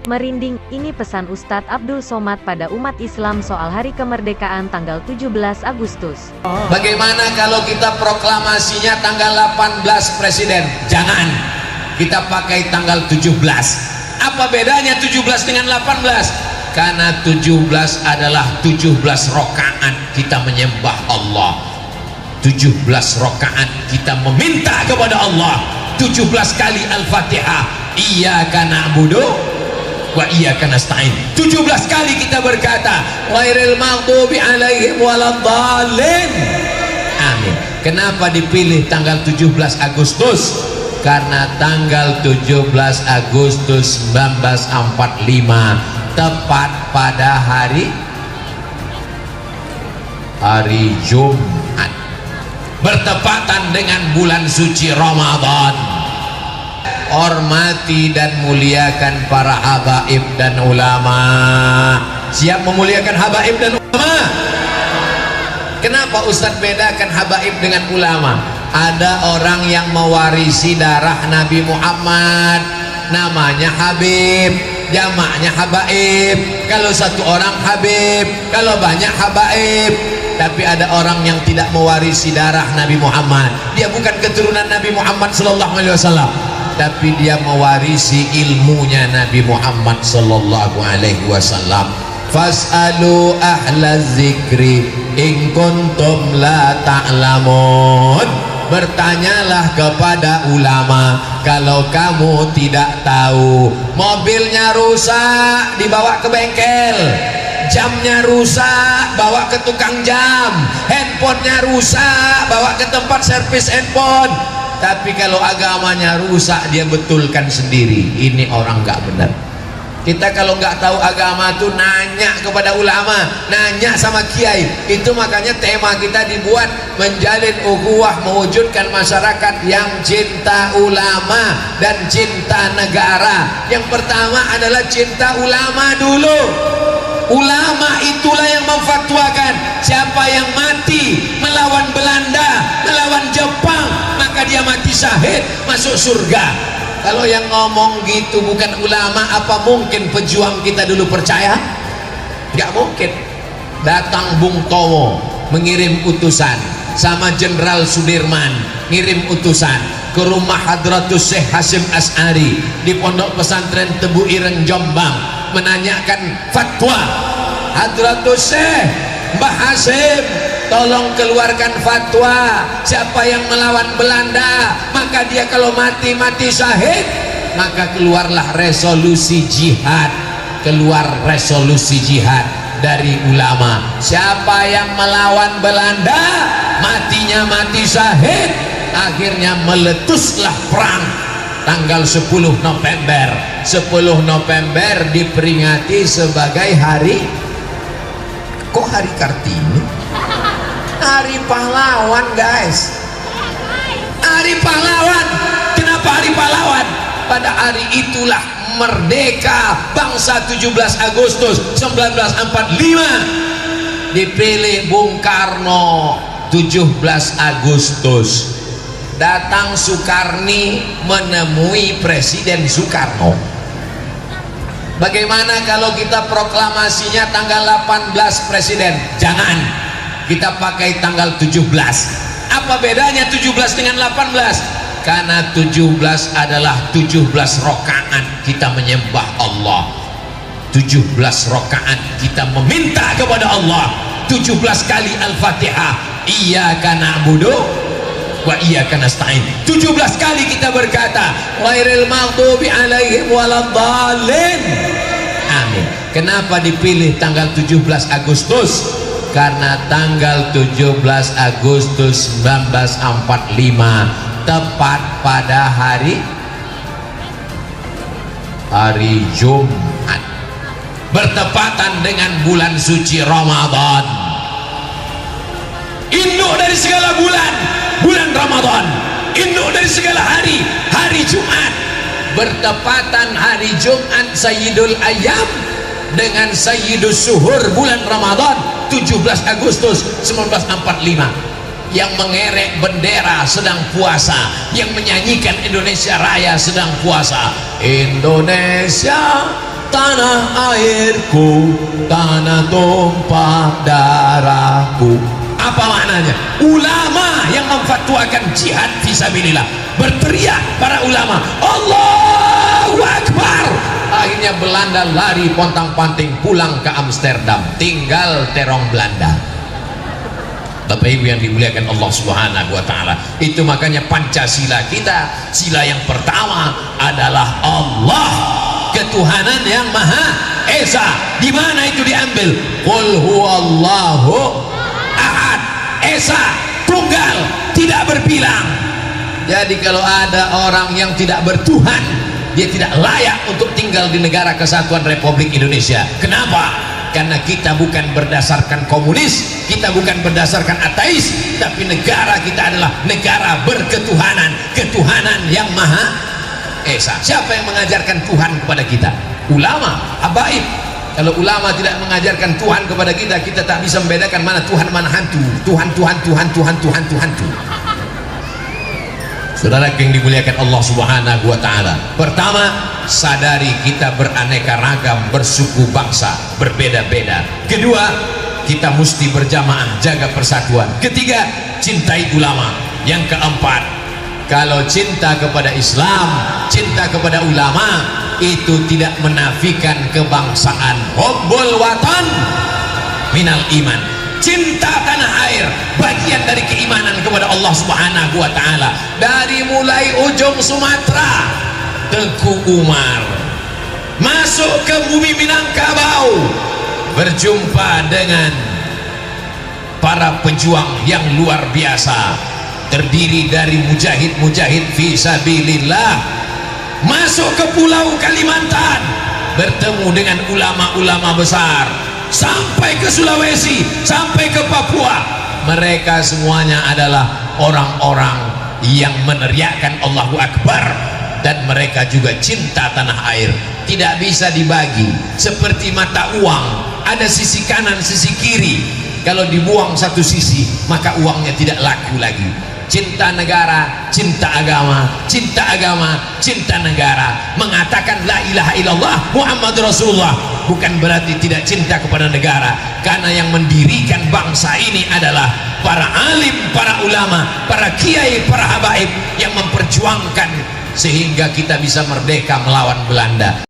Merinding, ini pesan Ustadz Abdul Somad pada umat Islam soal hari kemerdekaan tanggal 17 Agustus. Bagaimana kalau kita proklamasinya tanggal 18 Presiden? Jangan, kita pakai tanggal 17. Apa bedanya 17 dengan 18? Karena 17 adalah 17 rakaat kita menyembah Allah, 17 rakaat kita meminta kepada Allah, 17 kali Al-Fatihah, iyyaka na'budu wa iyyaka nasta'in. 17 kali kita berkata ghairil maghdubi alaihim waladdallin. Amin. Kenapa dipilih tanggal 17 Agustus? Karena tanggal 17 Agustus 1945 tepat pada hari Jumat, bertepatan dengan bulan suci Ramadan. Hormati dan muliakan para habaib dan ulama. Siap memuliakan habaib dan ulama? Kenapa Ustadz bedakan habaib dengan ulama? Ada orang yang mewarisi darah Nabi Muhammad, namanya Habib, jamaknya habaib. Kalau satu orang Habib, kalau banyak habaib. Tapi ada orang yang tidak mewarisi darah Nabi Muhammad, dia bukan keturunan Nabi Muhammad sallallahu alaihi wasallam, tapi dia mewarisi ilmunya Nabi Muhammad sallallahu alaihi wasallam. Fas'alu ahla zikri in kuntum la ta'lamun. Bertanyalah kepada ulama kalau kamu tidak tahu. Mobilnya rusak, dibawa ke bengkel. Jamnya rusak, bawa ke tukang jam. Handphonenya rusak, bawa ke tempat servis handphone. Tapi kalau agamanya rusak, dia betulkan sendiri. Ini orang nggak benar. Kita kalau nggak tahu agama tuh nanya kepada ulama, nanya sama kiai. Itu makanya tema kita dibuat menjalin ukhuwah, mewujudkan masyarakat yang cinta ulama dan cinta negara. Yang pertama adalah cinta ulama dulu. Ulama itulah yang memfatwakan siapa yang mati melawan Belanda, melawan Jepang, maka dia mati syahid, masuk surga. Kalau yang ngomong gitu bukan ulama, apa mungkin pejuang kita dulu percaya? Gak mungkin. Datang Bung Tomo mengirim utusan, sama Jenderal Sudirman ngirim utusan ke rumah Hadratus Syekh Hasyim Asy'ari di Pondok Pesantren Tebu Ireng Jombang, menanyakan fatwa. Hadratus Syekh, Mbah Hasyim, tolong keluarkan fatwa, siapa yang melawan Belanda maka dia kalau mati syahid. Maka keluarlah resolusi jihad, keluar resolusi jihad dari ulama. Siapa yang melawan Belanda matinya mati syahid. Akhirnya meletuslah perang tanggal 10 November. 10 November diperingati sebagai hari, kok hari Kartini? Hari pahlawan, guys. Hari pahlawan. Kenapa hari pahlawan? Pada hari itulah merdeka bangsa 17 Agustus 1945. Dipilih Bung Karno 17 Agustus. Datang Sukarni menemui Presiden Soekarno. Bagaimana kalau kita proklamasinya tanggal 18 Presiden? Jangan, kita pakai tanggal 17. Apa bedanya 17 dengan 18? Karena 17 adalah 17 rakaat kita menyembah Allah, 17 rakaat kita meminta kepada Allah, 17 kali Al-Fatihah, iyyaka na'budu wa iyyaka nasta'in. 17 kali kita berkata ghairil maghdubi alaihim waladdallin. Amin. Kenapa dipilih tanggal 17 Agustus? Karena tanggal 17 Agustus 1945 tepat pada hari Jumat, bertepatan dengan bulan suci Ramadan. Induk dari segala bulan, bulan Ramadan. Induk dari segala hari, hari Jumat. Bertepatan hari Jumat Sayyidul Ayyam dengan Sayyidus Suhur bulan Ramadan 17 Agustus 1945. Yang mengerek bendera sedang puasa, yang menyanyikan Indonesia Raya sedang puasa. Indonesia tanah airku, tanah tumpah darahku. Apa maknanya? Ulama yang memfatwakan jihad fisabilillah, berteriak para ulama, Allahu Akbar. Akhirnya Belanda lari pontang-panting pulang ke Amsterdam, tinggal terong Belanda. Bapak Ibu yang dimuliakan Allah Subhanahu wa taala, itu makanya Pancasila kita, sila yang pertama adalah Allah, ketuhanan yang Maha Esa. Di mana itu diambil? Qul huwallahu ahad, Esa, tunggal, tidak berbilang. Jadi kalau ada orang yang tidak bertuhan, dia tidak layak untuk tinggal di negara kesatuan Republik Indonesia. Kenapa? Karena kita bukan berdasarkan komunis, kita bukan berdasarkan ateis, tapi negara kita adalah negara berketuhanan, ketuhanan yang Maha Esa. Siapa yang mengajarkan Tuhan kepada kita? Ulama, habaib. Kalau ulama tidak mengajarkan Tuhan kepada kita, kita tak bisa membedakan mana Tuhan mana hantu. Tuhan. Saudara yang dimuliakan Allah Subhanahu wa taala, pertama, sadari kita beraneka ragam, bersuku bangsa, berbeda-beda. Kedua, kita mesti berjamaah, jaga persatuan. Ketiga, cintai ulama. Yang keempat, kalau cinta kepada Islam, cinta kepada ulama, itu tidak menafikan kebangsaan. Hubbul watan minal iman. Cinta tanah air bagian dari keimanan kepada Allah Subhanahu wa taala. Dari mulai ujung Sumatera, Teguh Umar masuk ke bumi Minangkabau, berjumpa dengan para pejuang yang luar biasa, terdiri dari mujahid-mujahid fisabilillah. Masuk ke pulau Kalimantan, bertemu dengan ulama-ulama besar, sampai ke Sulawesi, sampai ke Papua. Mereka semuanya adalah orang-orang yang meneriakkan Allahu Akbar, dan mereka juga cinta tanah air. Tidak bisa dibagi seperti mata uang, ada sisi kanan sisi kiri. Kalau dibuang satu sisi, maka uangnya tidak laku lagi. Cinta negara, cinta agama, cinta agama, cinta negara. Mengatakan la ilaha illallah Muhammad Rasulullah bukan berarti tidak cinta kepada negara, karena yang mendirikan bangsa ini adalah para alim, para ulama, para kiai, para habaib yang memperjuangkan sehingga kita bisa merdeka melawan Belanda.